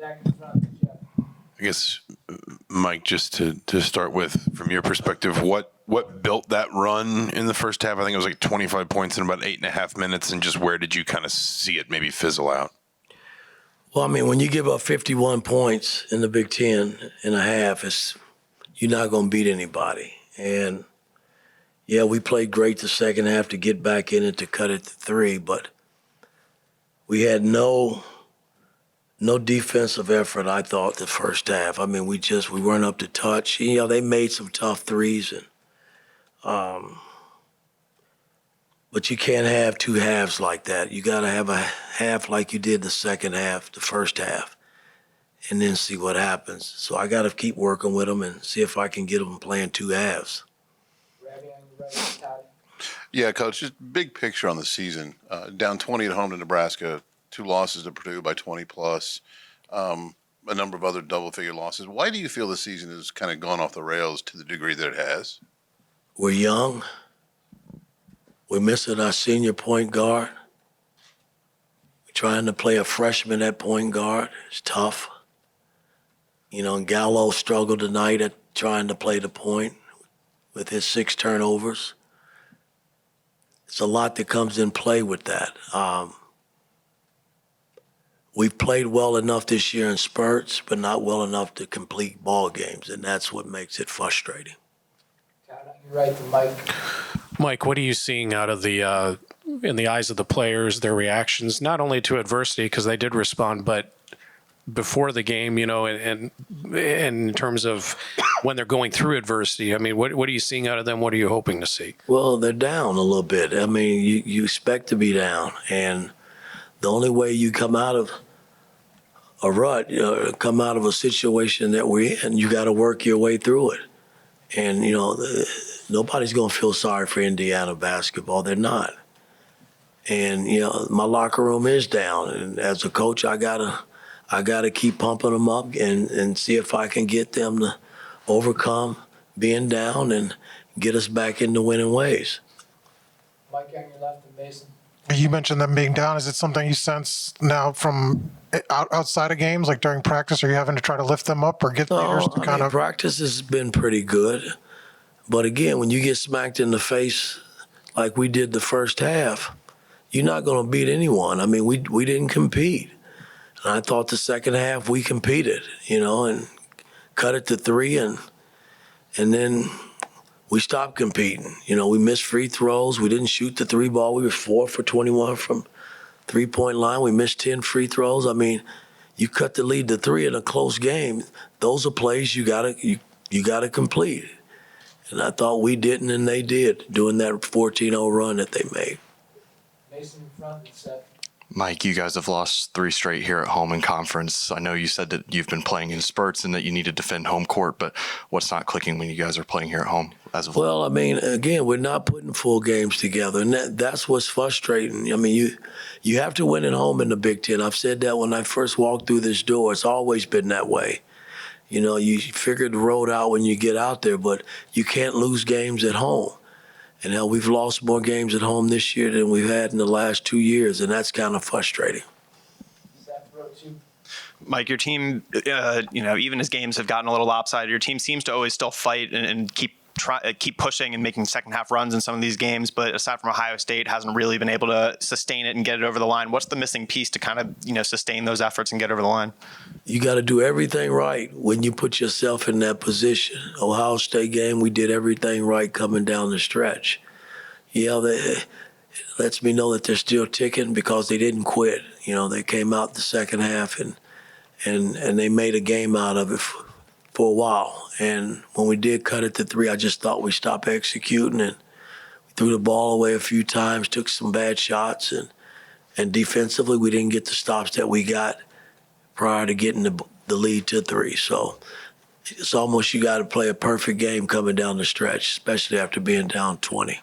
I guess, Mike, just to start with, from your perspective, what built that run in the first half? I think it was like 25 points in about 8.5 minutes, and just where did you kind of see it maybe fizzle out? Well, I mean, when you give up 51 points in the Big Ten in a half, you're not going to beat anybody. And, yeah, we played great the second half to get back in it to cut it to 3, but we had no defensive effort, I thought, the first half. I mean, we weren't up to touch. You know, they made some tough threes, but you can't have two halves like that. You got to have a half like you did the second half, the first half, and then see what happens. So I got to keep working with them and see if I can get them playing two halves. Yeah, Coach, just big picture on the season. Down 20 at home to Nebraska, 2 losses to Purdue by 20+, a number of other double-figure losses. Why do you feel the season has kind of gone off the rails to the degree that it has? We're young. We're missing our senior point guard. We're trying to play a freshman at point guard. It's tough. You know, and Gallo struggled tonight at trying to play the point with his 6 turnovers. It's a lot that comes in play with that. We've played well enough this year in spurts, but not well enough to complete ball games, and that's what makes it frustrating. Right to Mike. Mike, what are you seeing out of the in the eyes of the players, their reactions, not only to adversity because they did respond, but before the game, you know, and in terms of when they're going through adversity? I mean, what are you seeing out of them? What are you hoping to see? Well, they're down a little bit. I mean, you expect to be down, and the only way you come out of a rut, come out of a situation that we're in, you got to work your way through it. And, you know, nobody's going to feel sorry for Indiana basketball. They're not. And, you know, my locker room is down. And as a coach, I gotta keep pumping them up and see if I can get them to overcome being down and get us back into winning ways. Mike on your left and Mason. You mentioned them being down. Is it something you sense now from outside of games, like during practice? Are you having to try to lift them up or get leaders to kind of? Practice has been pretty good. But again, when you get smacked in the face like we did the first half, you're not going to beat anyone. I mean, we didn't compete. And I thought the second half we competed, you know, and cut it to 3, and then we stopped competing. You know, we missed free throws. We didn't shoot the 3 ball. We were 4 for 21 from 3-point line. We missed 10 free throws. I mean, you cut the lead to 3 in a close game. Those are plays you gotta complete. And I thought we didn't, and they did, doing that 14-0 run that they made. Mason in front and Seth. Mike, you guys have lost 3 straight here at home in conference. I know you said that you've been playing in spurts and that you need to defend home court, but what's not clicking when you guys are playing here at home as of late? Well, I mean, again, we're not putting full games together, and that's what's frustrating. I mean, you have to win at home in the Big Ten. I've said that when I first walked through this door. It's always been that way. You know, you figure the road out when you get out there, but you can't lose games at home. And hell, we've lost more games at home this year than we've had in the last 2 years, and that's kind of frustrating. Mike, your team, you know, even as games have gotten a little lopsided, your team seems to always still fight and keep pushing and making second half runs in some of these games. But aside from Ohio State, hasn't really been able to sustain it and get it over the line. What's the missing piece to kind of, you know, sustain those efforts and get over the line? You got to do everything right when you put yourself in that position. Ohio State game, we did everything right coming down the stretch. Yeah, it lets me know that they're still ticking because they didn't quit. You know, they came out the second half and they made a game out of it for a while. And when we did cut it to 3, I just thought we stopped executing, and we threw the ball away a few times, took some bad shots, and defensively we didn't get the stops that we got prior to getting the lead to 3. So it's almost you got to play a perfect game coming down the stretch, especially after being down 20.